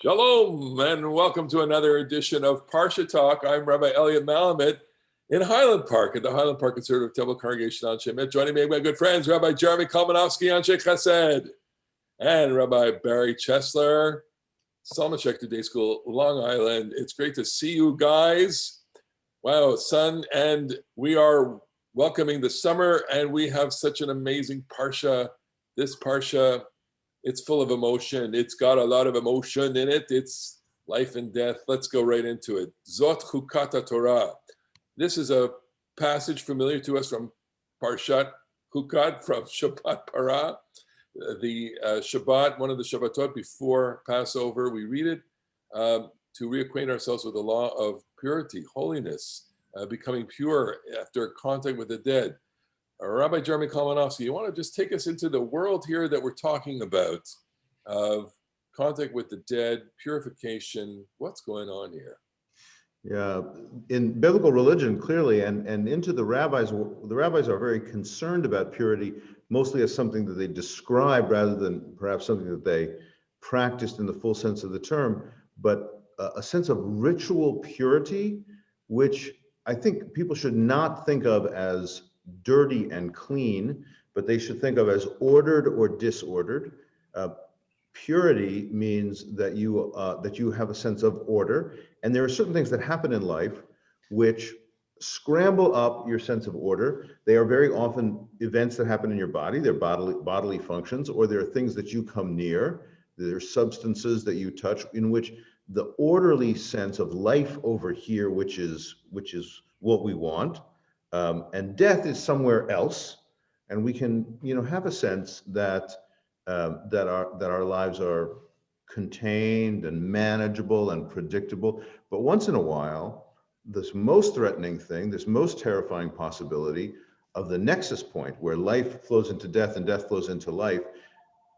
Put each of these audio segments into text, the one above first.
Shalom, and welcome to another edition of Parasha Talk. I'm Rabbi Elliot Malamet in Highland Park at the Highland Park Conservative Temple Congregation on Shemet. Joining me, my good friends, Rabbi Jeremy Kalmanovsky on Sheikh Chesed and Rabbi Barry Chesler, Salmachek Day School, Long Island. It's great to see you guys. Wow, sun, and we are welcoming the summer, and we have such an amazing Parsha. This Parsha, it's full of emotion. It's got a lot of emotion in it. It's life and death. Let's go right into it. Zot Hukkat Torah. This is a passage familiar to us from Parasha Hukkat, from Shabbat Parah, the Shabbat, one of the Shabbatot before Passover. We read it to reacquaint ourselves with the law of purity, holiness, becoming pure after contact with the dead. Rabbi Jeremy Kalmanovsky, you want to just take us into the world here that we're talking about of contact with the dead, purification. What's going on here? Yeah, in biblical religion, clearly, and into the rabbis are very concerned about purity, mostly as something that they describe rather than perhaps something that they practiced in the full sense of the term, but a sense of ritual purity, which I think people should not think of as dirty and clean, but they should think of as ordered or disordered. Purity means that you have a sense of order, and there are certain things that happen in life which scramble up your sense of order. They are very often events that happen in your body. They're bodily functions, or there are things that you come near. There are substances that you touch in which the orderly sense of life over here, which is what we want. And death is somewhere else, and we can, have a sense that our lives are contained and manageable and predictable. But once in a while, this most threatening thing, this most terrifying possibility of the nexus point where life flows into death and death flows into life,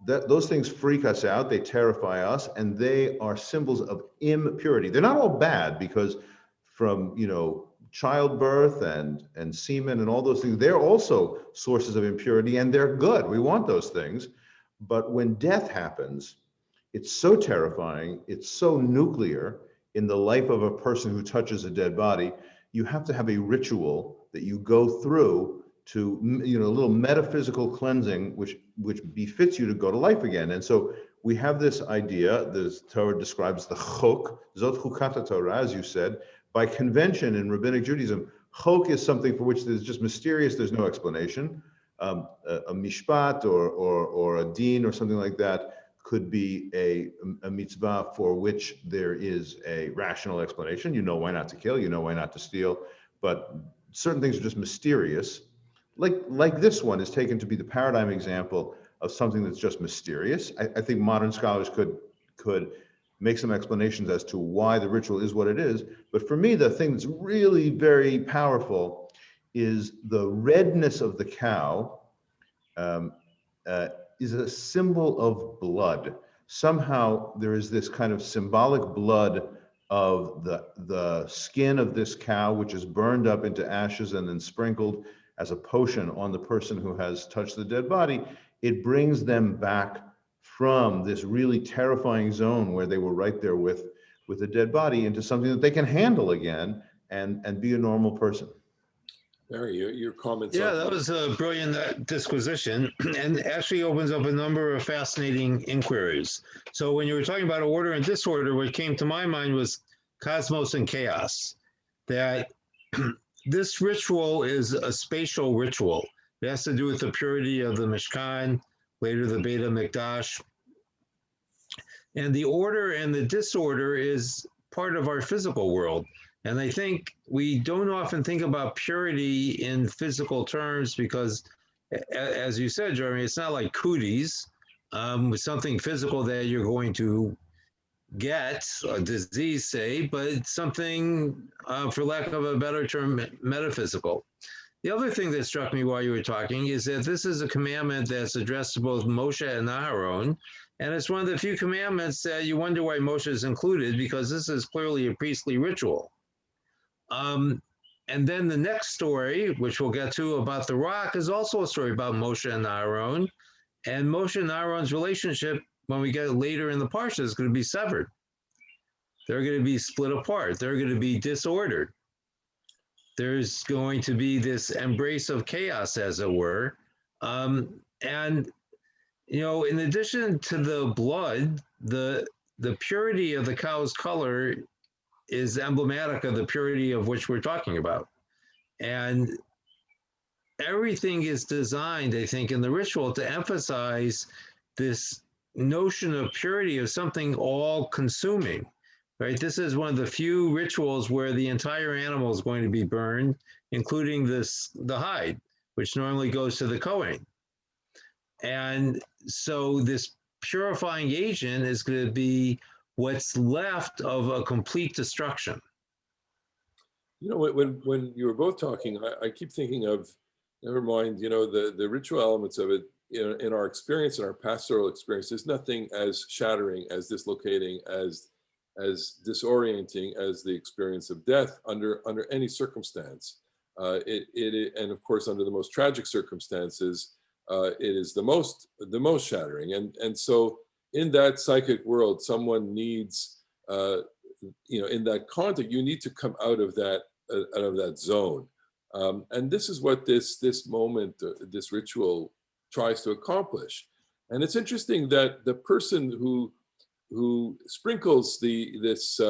those things freak us out. They terrify us, and they are symbols of impurity. They're not all bad, because from childbirth and semen and all those things, they're also sources of impurity, and they're good. We want those things. But when death happens, it's so terrifying, it's so nuclear in the life of a person who touches a dead body. You have to have a ritual that you go through to, a little metaphysical cleansing, which befits you to go to life again. And so we have this idea, the Torah describes the chok, Zot Hukkat Torah, as you said. By convention in Rabbinic Judaism, chok is something for which there's just mysterious, there's no explanation. A mishpat or a din or something like that could be a mitzvah for which there is a rational explanation. You know why not to kill, you know why not to steal, but certain things are just mysterious. Like this one is taken to be the paradigm example of something that's just mysterious. I think modern scholars could make some explanations as to why the ritual is what it is. But for me, the thing that's really very powerful is the redness of the cow is a symbol of blood. Somehow there is this kind of symbolic blood of the skin of this cow, which is burned up into ashes and then sprinkled as a potion on the person who has touched the dead body. It brings them back from this really terrifying zone where they were right there with the dead body into something that they can handle again and be a normal person. Barry, your comments. Yeah, that was a brilliant disquisition, and actually opens up a number of fascinating inquiries. So when you were talking about order and disorder, what came to my mind was cosmos and chaos. That this ritual is a spatial ritual. It has to do with the purity of the Mishkan, later the Beit HaMikdash. And the order and the disorder is part of our physical world. And I think we don't often think about purity in physical terms because, as you said, Jeremy, it's not like cooties with something physical that you're going to get, a disease, say, but it's something, for lack of a better term, metaphysical. The other thing that struck me while you were talking is that this is a commandment that's addressed to both Moshe and Aharon, and it's one of the few commandments that you wonder why Moshe is included, because this is clearly a priestly ritual. And then the next story, which we'll get to, about the rock, is also a story about Moshe and Aharon, and Moshe and Aharon's relationship, when we get later in the Parsha, is going to be severed. They're going to be split apart. They're going to be disordered. There's going to be this embrace of chaos, as it were. And, you know, in addition to the blood, the purity of the cow's color is emblematic of the purity of which we're talking about. And everything is designed, I think, in the ritual to emphasize this notion of purity of something all-consuming, right? This is one of the few rituals where the entire animal is going to be burned, including the hide, which normally goes to the Kohen. And so this purifying agent is going to be what's left of a complete destruction. You know, when you were both talking, I keep thinking of, never mind, you know, the ritual elements of it. You know, in our experience, in our pastoral experience, there's nothing as shattering, as dislocating, as disorienting as the experience of death under any circumstance. And of course, under the most tragic circumstances, it is the most shattering. And so, in that psychic world, someone needs, you know, in that context, you need to come out of that zone. And this is what this moment, this ritual tries to accomplish. And it's interesting that the person who sprinkles this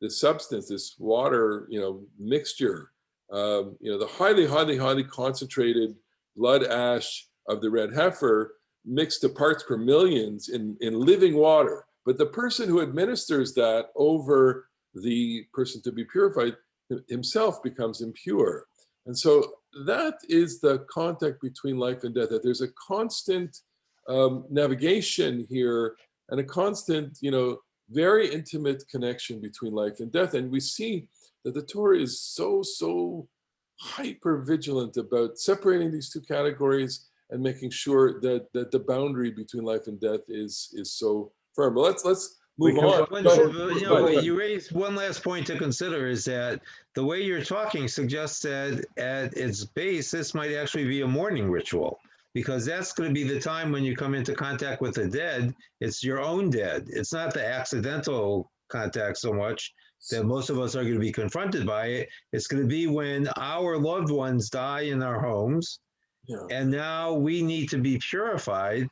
substance, this water, you know, mixture, you know, the highly concentrated blood ash of the red heifer mixed to parts per millions in living water. But the person who administers that over the person to be purified himself becomes impure. And so that is the contact between life and death, that there's a constant navigation here and a constant, you know, very intimate connection between life and death. And we see that the Torah is so hyper vigilant about separating these two categories and making sure that the boundary between life and death is so firm. But let's move on. You know, you raised one last point to consider, is that the way you're talking suggests that at its base, this might actually be a mourning ritual, because that's going to be the time when you come into contact with the dead. It's your own dead. It's not the accidental contact so much that most of us are going to be confronted by it. It's going to be when our loved ones die in our homes, yeah, and now we need to be purified.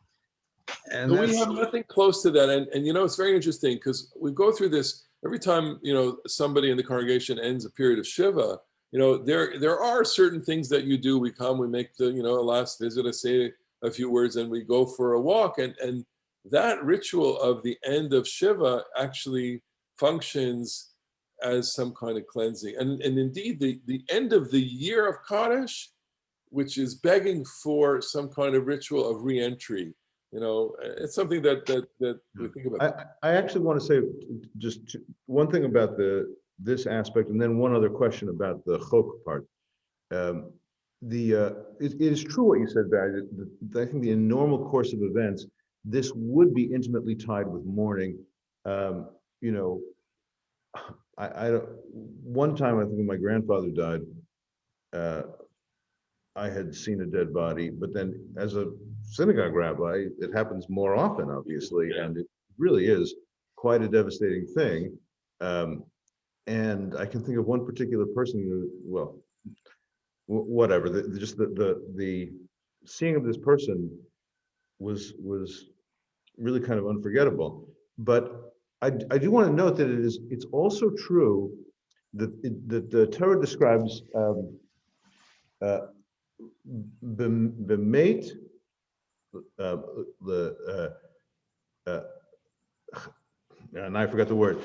And we have nothing close to that. And you know, it's very interesting because we go through this every time, you know, somebody in the congregation ends a period of Shiva. You know, there are certain things that you do. We come, we make the, you know, a last visit, I say a few words, and we go for a walk. And that ritual of the end of Shiva actually functions as some kind of cleansing. And indeed, the end of the year of Kaddish, which is begging for some kind of ritual of re-entry. You know, it's something that we think about. I actually want to say just one thing about this aspect, and then one other question about the chok part. It is true what you said, Barry. I think in the normal course of events, this would be intimately tied with mourning. You know, one time I think when my grandfather died, I had seen a dead body, but then as a synagogue rabbi, it happens more often, obviously, yeah, and it really is quite a devastating thing. And I can think of one particular person who, well, whatever, just the seeing of this person was really kind of unforgettable. But I do want to note that it's also true that the Torah describes b'meit, and I forgot the word.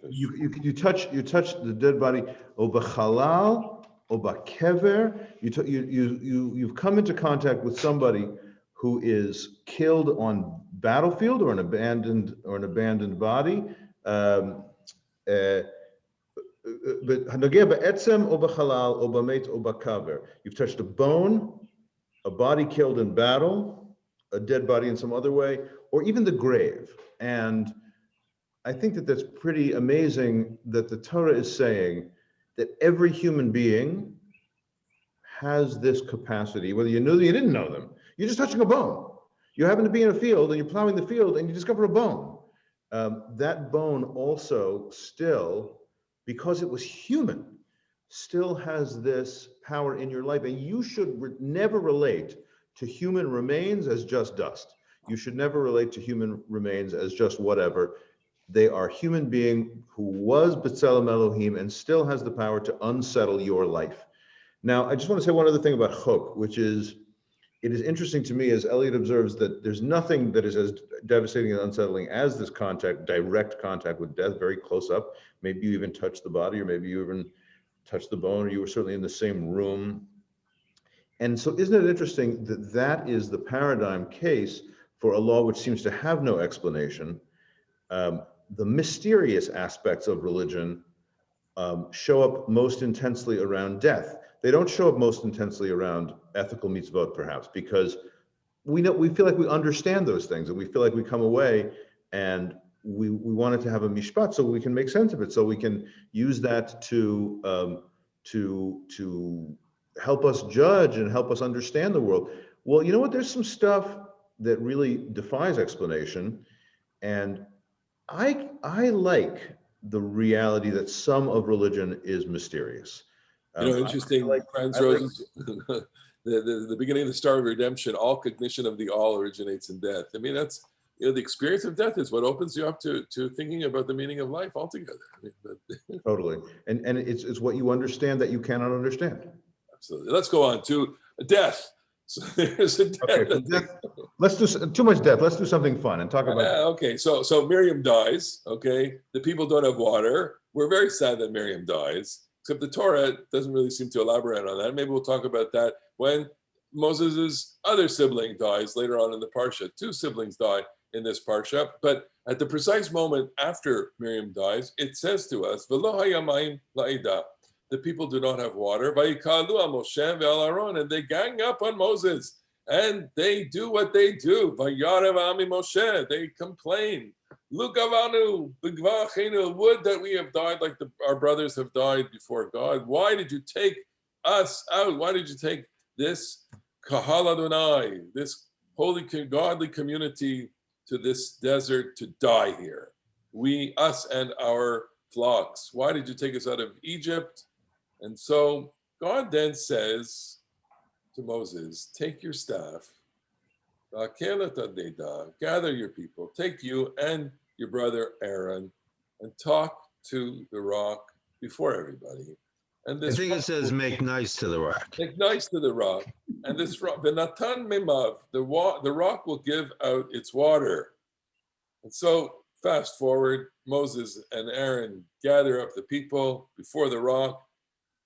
You touch the dead body. O b'chalal, o b'kever. You've come into contact with somebody who is killed on battlefield or an abandoned body. But you've touched a bone, a body killed in battle, a dead body in some other way, or even the grave. And I think that's pretty amazing that the Torah is saying that every human being has this capacity, whether you knew them, you didn't know them. You're just touching a bone. You happen to be in a field and you're plowing the field and you discover a bone. that bone also still, because it was human, still has this power in your life. And you should never relate to human remains as just dust. You should never relate to human remains as just whatever. They are human being who was B'Tselem Elohim and still has the power to unsettle your life. Now, I just want to say one other thing about Chok, which is, it is interesting to me, as Elliot observes, that there's nothing that is as devastating and unsettling as this contact, direct contact with death, very close up. Maybe you even touch the body, or maybe you even touch the bone, or you were certainly in the same room. And so isn't it interesting that that is the paradigm case for a law which seems to have no explanation? The mysterious aspects of religion show up most intensely around death. They don't show up most intensely around ethical mitzvot, perhaps, because we feel like we understand those things, and we feel like we come away and we wanted to have a mishpat so we can make sense of it, so we can use that to help us judge and help us understand the world. Well, you know what? There's some stuff that really defies explanation, and I like the reality that some of religion is mysterious. Interesting, Franz Rosen's, the beginning of the Star of Redemption, all cognition of the all originates in death. I mean, that's, the experience of death is what opens you up to thinking about the meaning of life altogether. I mean, totally. And it's what you understand that you cannot understand. Absolutely. Let's go on to death. So there's a death. Okay, death. Let's do too much death. Let's do something fun and talk about okay, so Miriam dies. Okay, the people don't have water. We're very sad that Miriam dies, except the Torah doesn't really seem to elaborate on that. Maybe we'll talk about that when Moses' other sibling dies later on in the Parsha. 2 siblings die in this Parsha, but at the precise moment after Miriam dies, it says to us, "V'lo haya mayim la'ida." The people do not have water. Vayikalu al Moshe ve'al Aaron, and they gang up on Moses, and they do what they do. Vayarev ami Moshe, they complain. Lukavanu b'gvachenu, would that we have died like our brothers have died before God. Why did you take us out? Why did you take this kahal Adonai, this holy, godly community, to this desert to die here? We, us, and our flocks. Why did you take us out of Egypt? And so God then says to Moses, take your staff, gather your people, take you and your brother Aaron, and talk to the rock before everybody. And this, I think it says make nice to the rock. Make nice to the rock. And this rock, the Natan Memav, the rock will give out its water. And so fast forward, Moses and Aaron gather up the people before the rock,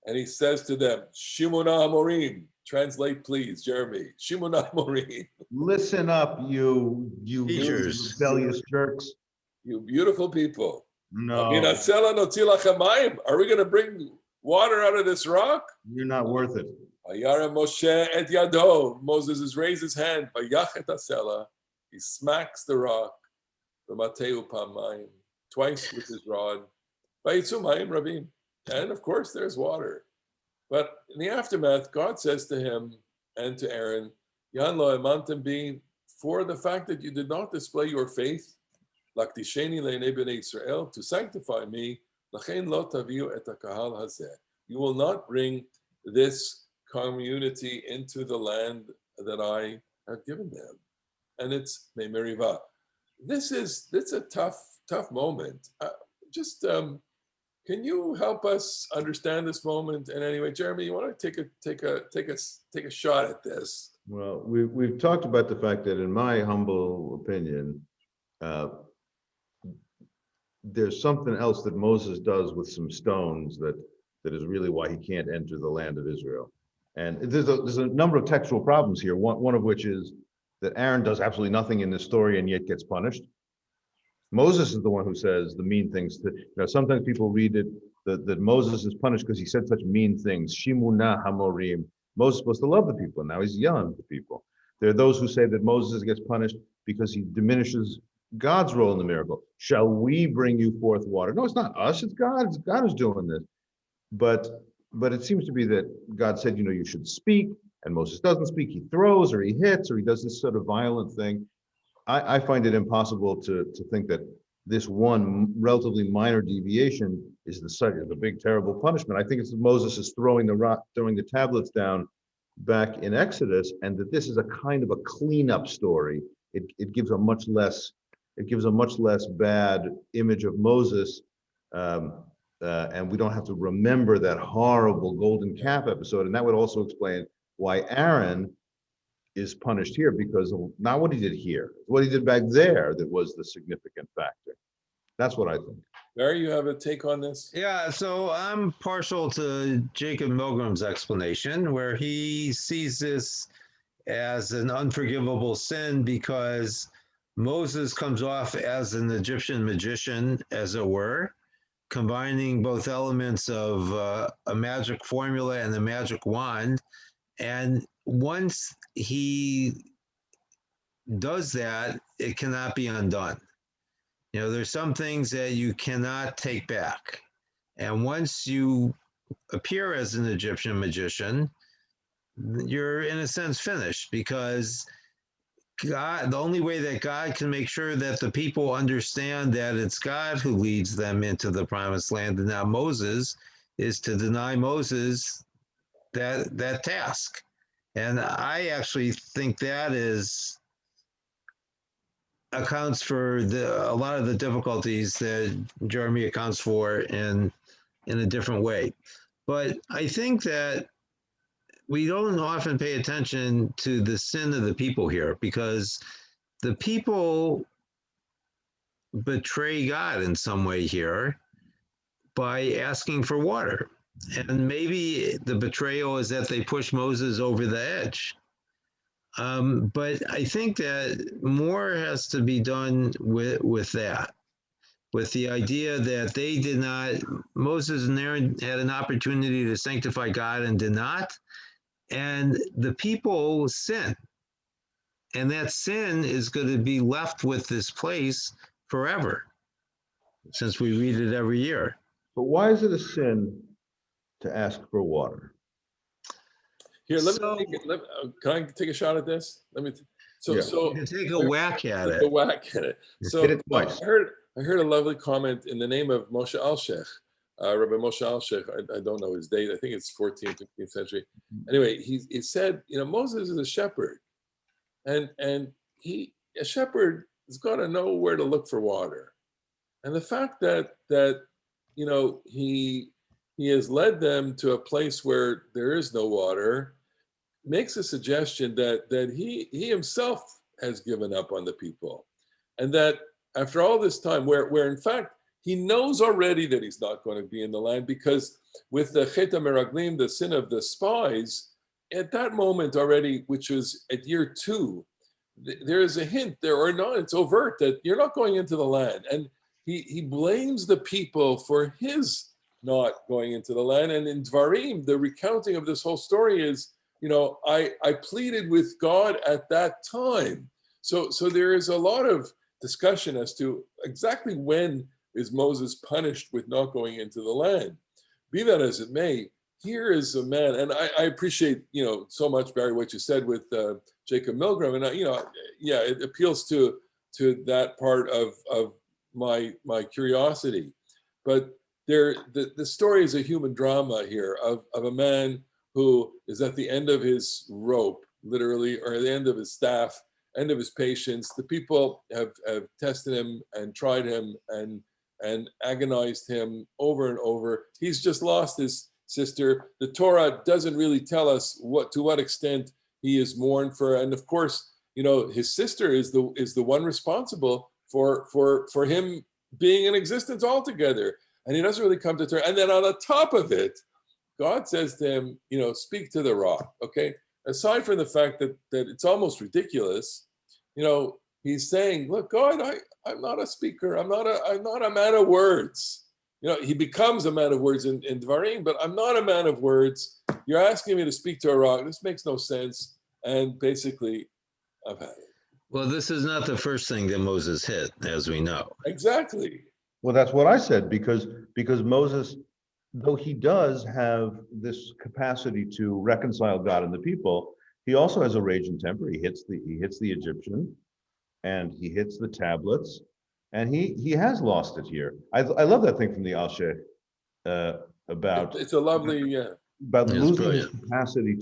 and he says to them, Shimona Amorim. Translate, please, Jeremy. Shimona Amorim. Listen up, you rebellious jerks. You beautiful people. No. Are we going to bring water out of this rock? You're not worth it. Moshe et yado. Moses has raised his hand. He smacks the rock. Twice with his rod. And of course, there's water. But in the aftermath, God says to him and to Aaron, Yan lo emantem bi, for the fact that you did not display your faith, laktisheni le'nei bnei Israel, to sanctify me, lachen lo taviu et hakahal hazeh. You will not bring this community into the land that I have given them. And it's Me'meriva. It's a tough moment. Can you help us understand this moment in any way, Jeremy? You want to take a shot at this? Well, we've talked about the fact that, in my humble opinion, there's something else that Moses does with some stones that is really why he can't enter the land of Israel. And there's a number of textual problems here. One of which is that Aaron does absolutely nothing in this story and yet gets punished. Moses is the one who says the mean things. Sometimes people read it that Moses is punished because he said such mean things. Shimuna Hamorim. Moses is supposed to love the people. Now he's yelling at the people. There are those who say that Moses gets punished because he diminishes God's role in the miracle. Shall we bring you forth water? No, it's not us. It's God. It's God who's doing this. But it seems to be that God said, you should speak, and Moses doesn't speak. He throws, or he hits, or he does this sort of violent thing. I find it impossible to think that this one relatively minor deviation is the big terrible punishment. I think it's Moses is throwing the tablets down back in Exodus, and that this is a kind of a cleanup story. It gives a much less bad image of Moses, and we don't have to remember that horrible golden calf episode. And that would also explain why Aaron is punished here, because of not what he did here, what he did back there that was the significant factor. That's what I think. Barry, you have a take on this? Yeah, so I'm partial to Jacob Milgram's explanation, where he sees this as an unforgivable sin because Moses comes off as an Egyptian magician, as it were, combining both elements of a magic formula and a magic wand. And once he does that, it cannot be undone. You know, there's some things that you cannot take back. And once you appear as an Egyptian magician, you're in a sense finished, because God, the only way that God can make sure that the people understand that it's God who leads them into the promised land and not Moses, is to deny Moses that task. And I actually think that accounts for a lot of the difficulties that Jeremy accounts for in a different way. But I think that we don't often pay attention to the sin of the people here, because the people betray God in some way here by asking for water. And maybe the betrayal is that they push Moses over the edge. But I think that more has to be done with that, with the idea that they did not, Moses and Aaron had an opportunity to sanctify God and did not, and the people sin. And that sin is going to be left with this place forever, since we read it every year. But why is it a sin to ask for water? Here, can I take a shot at this? You can take a whack at it. A whack at it. So Hit it twice. I heard a lovely comment in the name of Moshe Alshech, Rabbi Moshe Alshech. I don't know his date. I think it's 14th, 15th century. Anyway, he said, Moses is a shepherd, and a shepherd has got to know where to look for water, and the fact that he has led them to a place where there is no water makes a suggestion that he himself has given up on the people. And that after all this time, where in fact, he knows already that he's not going to be in the land, because with the Chet HaMeraglim, the sin of the spies, at that moment already, which was at year 2, there is a hint there, or not, it's overt, that you're not going into the land. And he blames the people for his not going into the land. And in Dvarim, the recounting of this whole story is, I pleaded with God at that time. So there is a lot of discussion as to exactly when is Moses punished with not going into the land. Be that as it may, here is a man, and I appreciate, so much, Barry, what you said with Jacob Milgram. And, it appeals to that part of my curiosity. But the story is a human drama here of a man who is at the end of his rope, literally, or at the end of his staff, end of his patience. The people have tested him and tried him and agonized him over and over. He's just lost his sister. The Torah doesn't really tell us to what extent he is mourned for. And of course, his sister is the one responsible for him being in existence altogether. And he doesn't really come to terms. And then on the top of it, God says to him, speak to the rock. Okay. Aside from the fact that it's almost ridiculous, he's saying, look, God, I'm not a speaker. I'm not a man of words. He becomes a man of words in Dvarim, but I'm not a man of words. You're asking me to speak to a rock. This makes no sense. And basically, I've had it. Well, this is not the first thing that Moses hit, as we know. Exactly. Well, that's what I said, because Moses, though he does have this capacity to reconcile God and the people, he also has a raging temper. He hits the Egyptian, and he hits the tablets, And he has lost it here. I love that thing from the Alshech about It's a lovely, about It's losing brilliant. his capacity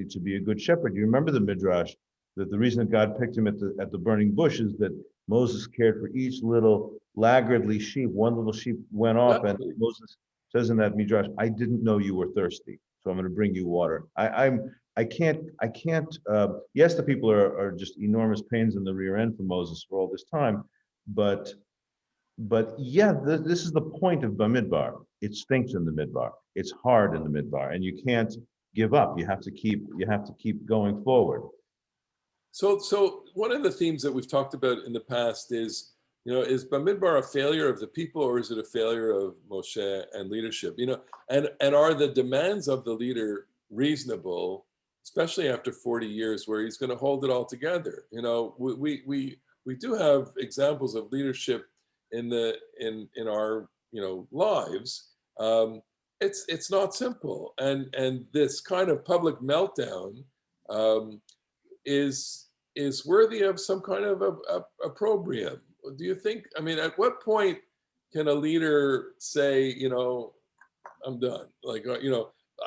to be a good shepherd. You remember the midrash that the reason that God picked him at the burning bush is that Moses cared for each little laggardly sheep. One little sheep went off, and Exactly. Moses says in that midrash, "I didn't know you were thirsty, so I'm going to bring you water." I can't. Yes, the people are just enormous pains in the rear end for Moses for all this time, but yeah, this is the point of Bamidbar. It stinks in the midbar. It's hard in the midbar, and you can't give up. You have to keep going forward. So one of the themes that we've talked about in the past is, is Bamidbar a failure of the people, or is it a failure of Moshe and leadership? And are the demands of the leader reasonable, especially after 40 years, where he's going to hold it all together? We do have examples of leadership in our lives. It's not simple, and this kind of public meltdown is worthy of some kind of a opprobrium. Do you think? I mean, at what point can a leader say, I'm done?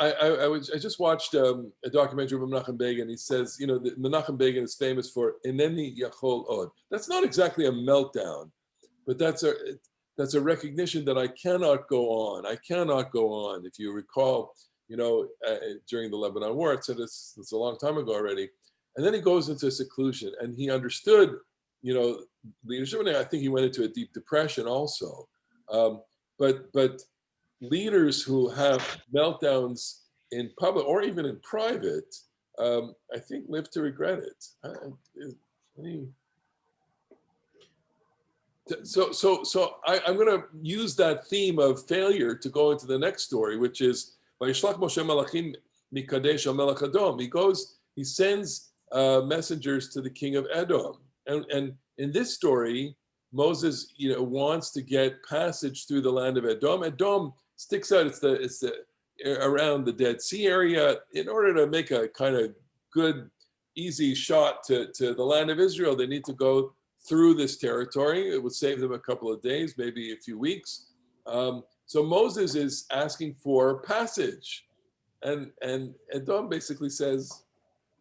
I just watched a documentary of Menachem Begin. He says, that Menachem Begin is famous for "Eneni Yachol Od." That's not exactly a meltdown, but that's a recognition that I cannot go on. I cannot go on. If you recall, during the Lebanon War, it said it's a long time ago already. And then he goes into seclusion, and he understood, leadership. And I think he went into a deep depression also. But leaders who have meltdowns in public or even in private, I think live to regret it. I'm going to use that theme of failure to go into the next story, which is Vayishlach Moshe Malachim Mikadesh HaMelech Edom. He sends messengers to the king of Edom, and in this story, Moses, wants to get passage through the land of Edom. Edom sticks out. It's the around the Dead Sea area. In order to make a kind of good, easy shot to the land of Israel, they need to go through this territory. It would save them a couple of days, maybe a few weeks. So Moses is asking for passage, and Edom basically says,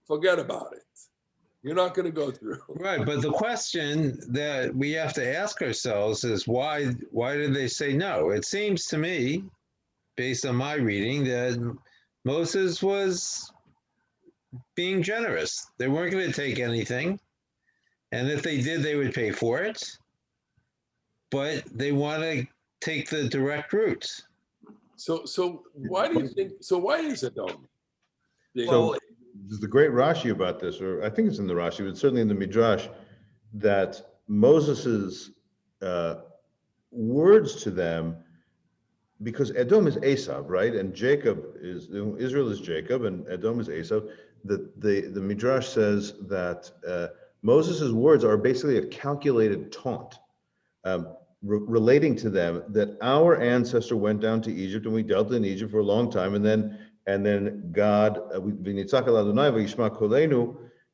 forget about it. You're not going to go through. Right, but the question that we have to ask ourselves is why did they say no? It seems to me, based on my reading, that Moses was being generous. They weren't going to take anything, and if they did, they would pay for it. But they want to take the direct route. So why do you think? So why is Edom? So there's the great Rashi about this, or I think it's in the Rashi, but certainly in the Midrash, that Moses's words to them, because Edom is Esav, right, and Israel is Jacob, and Edom is Esav. The Midrash says that Moses's words are basically a calculated taunt, relating to them that our ancestor went down to Egypt and we dealt in Egypt for a long time, and then God,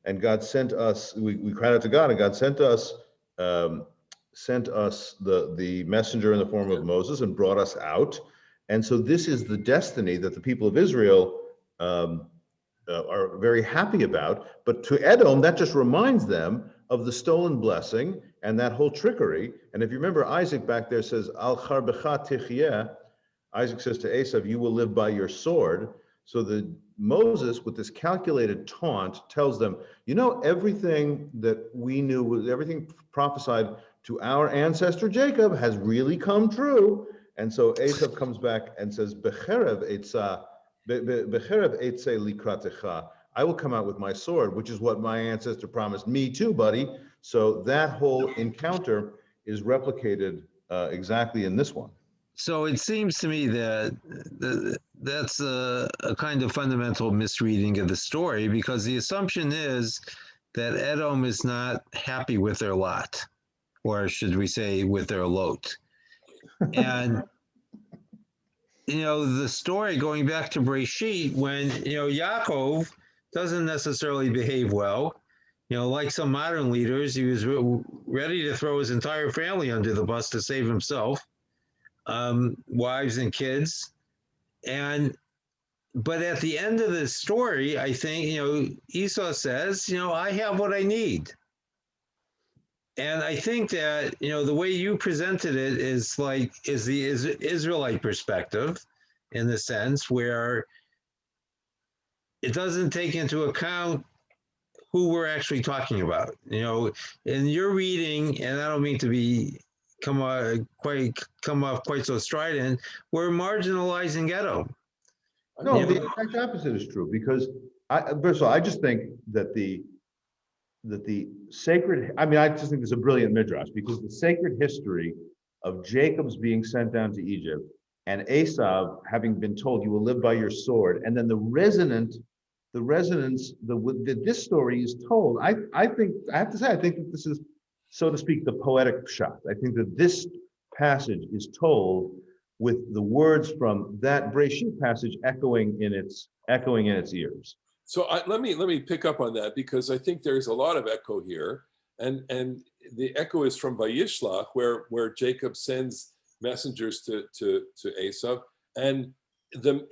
and God sent us. We cried out to God, and God sent us the messenger in the form of Moses and brought us out. And so this is the destiny that the people of Israel are very happy about. But to Edom, that just reminds them of the stolen blessing and that whole trickery. And if you remember, Isaac back there says, Al charbecha tichyeh. Isaac says to Esav, you will live by your sword. So Moses, with this calculated taunt, tells them, everything that we knew, everything prophesied to our ancestor Jacob has really come true. And so Esav comes back and says, Becherev etza likratecha. I will come out with my sword, which is what my ancestor promised me too, buddy. So that whole encounter is replicated exactly in this one. So it seems to me that that's a kind of fundamental misreading of the story, because the assumption is that Edom is not happy with their lot, or should we say with their lot. And, the story going back to Breshit, when, Yaakov doesn't necessarily behave well, Like some modern leaders, he was ready to throw his entire family under the bus to save himself, wives and kids. But at the end of the story, I think, Esau says, I have what I need. And I think that, the way you presented it is the Israelite perspective, in the sense where it doesn't take into account who we're actually talking about. In your reading, and I don't mean to come off quite so strident, we're marginalizing Edom. No, the exact opposite is true, because first of all, I just think that the sacred, I just think it's a brilliant midrash, because the sacred history of Jacob's being sent down to Egypt and Esau having been told, you will live by your sword, and then the resonance that this story is told, I think that this is, so to speak, the poetic shot. I think that this passage is told with the words from that Breshit passage echoing in its ears. So let me pick up on that, because I think there's a lot of echo here, and the echo is from Vayishlach, where Jacob sends messengers to Esau, and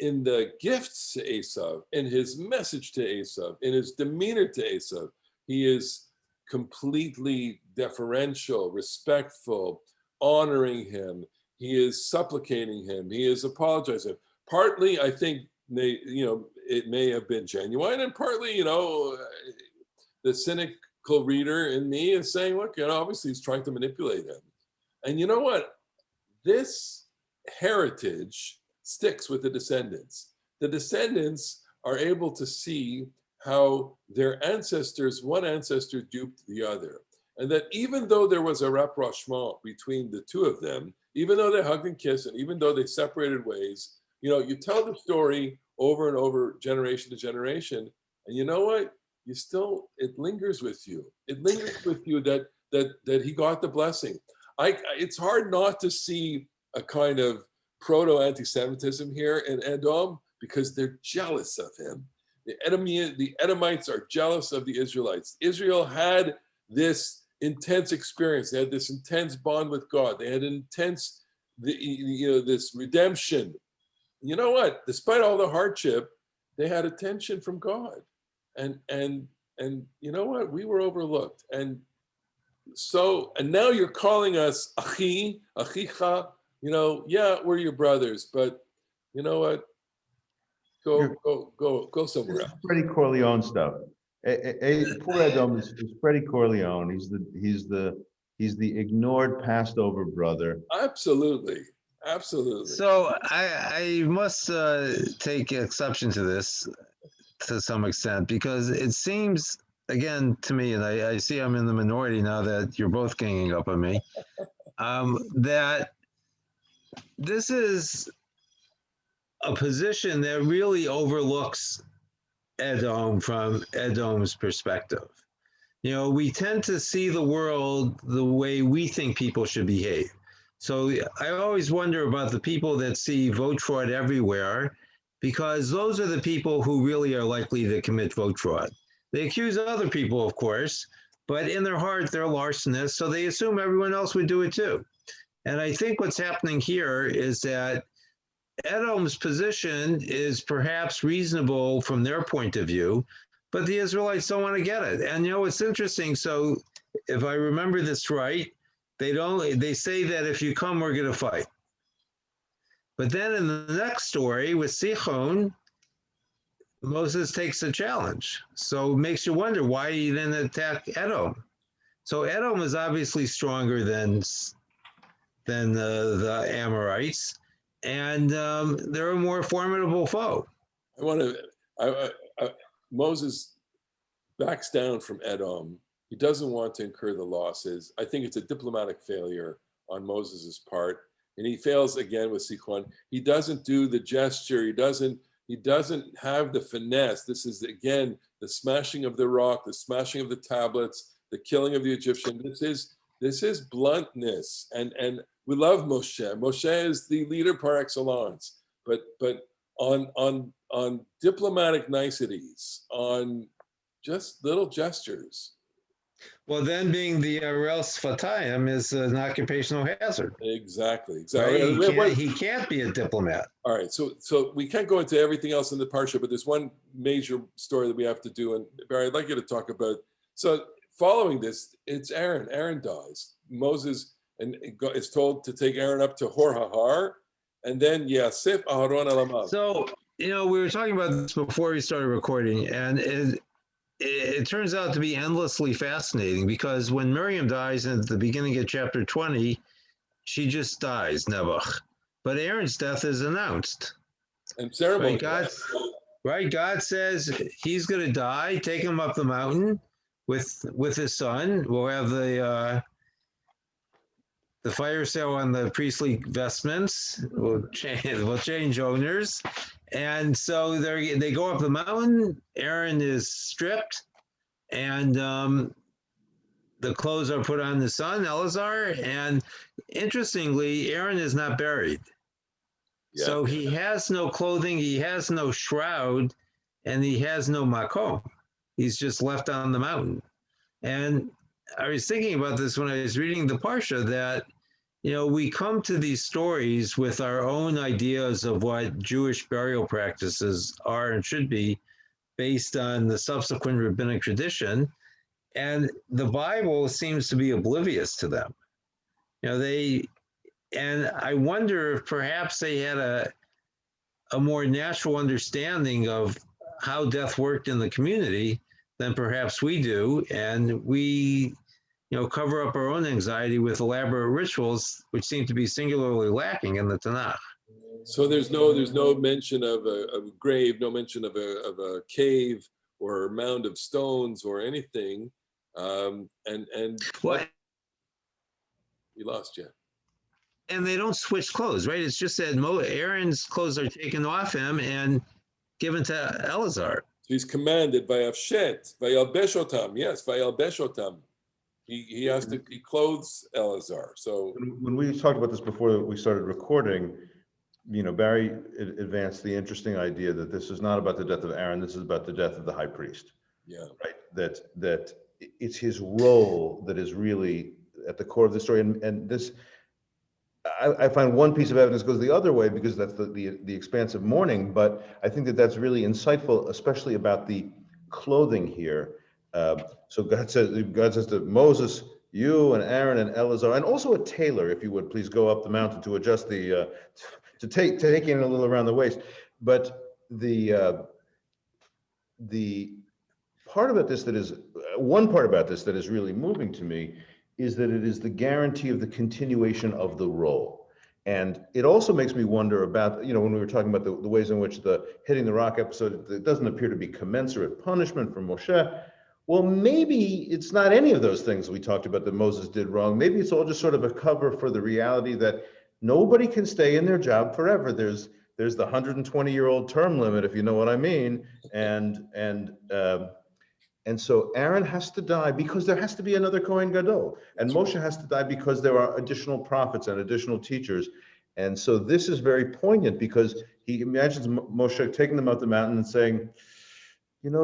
in the gifts to Esau, in his message to Esau, in his demeanor to Esau, he is completely deferential, respectful, honoring him. He is supplicating him. He is apologizing. Partly, I think, it may have been genuine, and partly, the cynical reader in me is saying, look, obviously he's trying to manipulate him. And you know what? This heritage sticks with the descendants. The descendants are able to see how their ancestors, one ancestor duped the other. And that even though there was a rapprochement between the two of them, even though they hugged and kissed, and even though they separated ways, you tell the story over and over, generation to generation, and you know what? It lingers with you. It lingers with you that he got the blessing. It's hard not to see a kind of proto-anti-Semitism here in Edom, because they're jealous of him. The Edomites are jealous of the Israelites. Israel had this intense experience. They had this intense bond with God. They had this redemption. You know what? Despite all the hardship, they had attention from God, and you know what? We were overlooked, and now you're calling us achi, achicha. Yeah, we're your brothers, but you know what? Go somewhere else. Freddie Corleone stuff. Poor Edom is Freddie Corleone. He's the ignored, passed over brother. Absolutely. So I must take exception to this to some extent, because it seems, again, to me, and I see I'm in the minority now that you're both ganging up on me, that this is a position that really overlooks Edom from Edom's perspective. We tend to see the world the way we think people should behave. So I always wonder about the people that see vote fraud everywhere, because those are the people who really are likely to commit vote fraud. They accuse other people, of course, but in their heart, they're larcenists, so they assume everyone else would do it too. And I think what's happening here is that Edom's position is perhaps reasonable from their point of view, but the Israelites don't want to get it. And it's interesting. So if I remember this right, they say that if you come, we're going to fight. But then in the next story with Sichon, Moses takes a challenge. So it makes you wonder why he didn't attack Edom. So Edom is obviously stronger than the Amorites, and they're a more formidable foe. Moses backs down from Edom. He doesn't want to incur the losses. I think it's a diplomatic failure on Moses's part, and he fails again with Sichon. He doesn't do the gesture. He doesn't have the finesse. This is, again, the smashing of the rock, the smashing of the tablets, the killing of the Egyptian. This is bluntness, and we love Moshe. Moshe is the leader par excellence, but on diplomatic niceties, on just little gestures, Well, then being the Rel Sfatayim is an occupational hazard, Exactly. right? What- He can't be a diplomat. All right, so we can't go into everything else in the parsha, but there's one major story that we have to do, and Barry, I'd like you to talk about. So following this, it's Aaron. Aaron dies. Moses is told to take Aaron up to Hor Hahar, and then Yasif Aharon Alamav. So, we were talking about this before we started recording, and it turns out to be endlessly fascinating because when Miriam dies at the beginning of chapter 20, she just dies, Nebuch. But Aaron's death is announced. And ceremony. God says he's going to die. Take him up the mountain with his son. We'll have the fire sale on the priestly vestments. We'll change owners. And so they go up the mountain. Aaron is stripped, and the clothes are put on the son, Eleazar. And interestingly, Aaron is not buried. Yeah. So he has no clothing, he has no shroud, and he has no makom. He's just left on the mountain. And I was thinking about this when I was reading the Parsha, that we come to these stories with our own ideas of what Jewish burial practices are and should be based on the subsequent rabbinic tradition. And the Bible seems to be oblivious to them. And I wonder if perhaps they had a more natural understanding of how death worked in the community than perhaps we do. And we cover up our own anxiety with elaborate rituals, which seem to be singularly lacking in the Tanakh. So there's no mention of a grave, no mention of a cave or a mound of stones or anything. And what? We lost you. And they don't switch clothes, right? It's just that Aaron's clothes are taken off him and given to Eleazar. So he's commanded by Avshet, by Yalbeshotam. Yes, by Yalbeshotam. He clothes Eleazar. So when we talked about this before we started recording, Barry advanced the interesting idea that this is not about the death of Aaron. This is about the death of the high priest. Yeah. Right. That it's his role that is really at the core of the story, and this. I find one piece of evidence goes the other way because that's the expansive mourning, but I think that's really insightful, especially about the clothing here. So God says to Moses, you and Aaron and Eleazar, and also a tailor, if you would please go up the mountain to adjust to take in a little around the waist. But the part about this that is one part about this that is really moving to me is that it is the guarantee of the continuation of the role. And it also makes me wonder about, when we were talking about the ways in which the hitting the rock episode, it doesn't appear to be commensurate punishment for Moshe. Well, maybe it's not any of those things we talked about that Moses did wrong. Maybe it's all just sort of a cover for the reality that nobody can stay in their job forever. There's the 120-year-old term limit, if you know what I mean. And so Aaron has to die because there has to be another Kohen Gadol. And Moshe has to die because there are additional prophets and additional teachers. And so this is very poignant because he imagines Moshe taking them up the mountain and saying,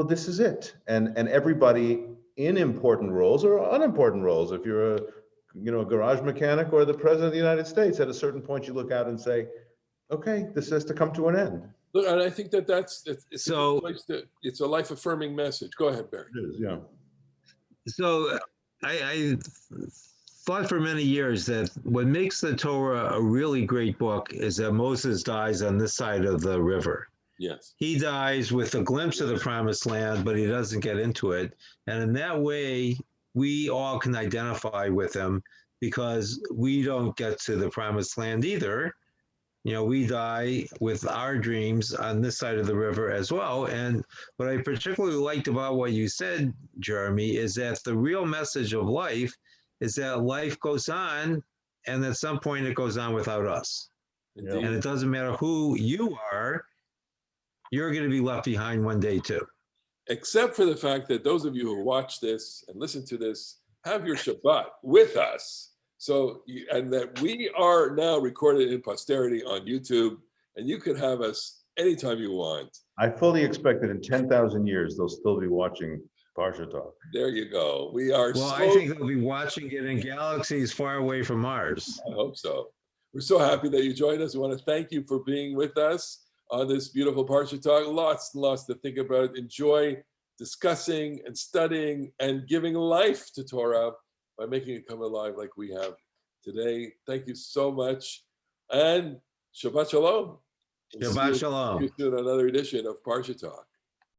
this is it. And everybody in important roles or unimportant roles, if you're a garage mechanic or the president of the United States, at a certain point you look out and say, okay, this has to come to an end. Look, and I think it's a life-affirming message. Go ahead, Barry. It is, yeah. So I thought for many years that what makes the Torah a really great book is that Moses dies on this side of the river. Yes. He dies with a glimpse of the promised land, but he doesn't get into it. And in that way, we all can identify with him because we don't get to the promised land either. We die with our dreams on this side of the river as well. And what I particularly liked about what you said, Jeremy, is that the real message of life is that life goes on, and at some point it goes on without us. Indeed. And it doesn't matter who you are, you're going to be left behind one day too. Except for the fact that those of you who watch this and listen to this have your Shabbat with us. So, and that we are now recorded in posterity on YouTube, and you can have us anytime you want. I fully expect that in 10,000 years, they'll still be watching Parsha Talk. There you go. We are Well, so, I think they'll be watching it in galaxies far away from Mars. I hope so. We're so happy that you joined us. We want to thank you for being with us on this beautiful Parsha Talk. Lots and lots to think about. Enjoy discussing and studying and giving life to Torah by making it come alive like we have today. Thank you so much. And Shabbat Shalom. Shabbat Shalom. See you soon on another edition of Parsha Talk.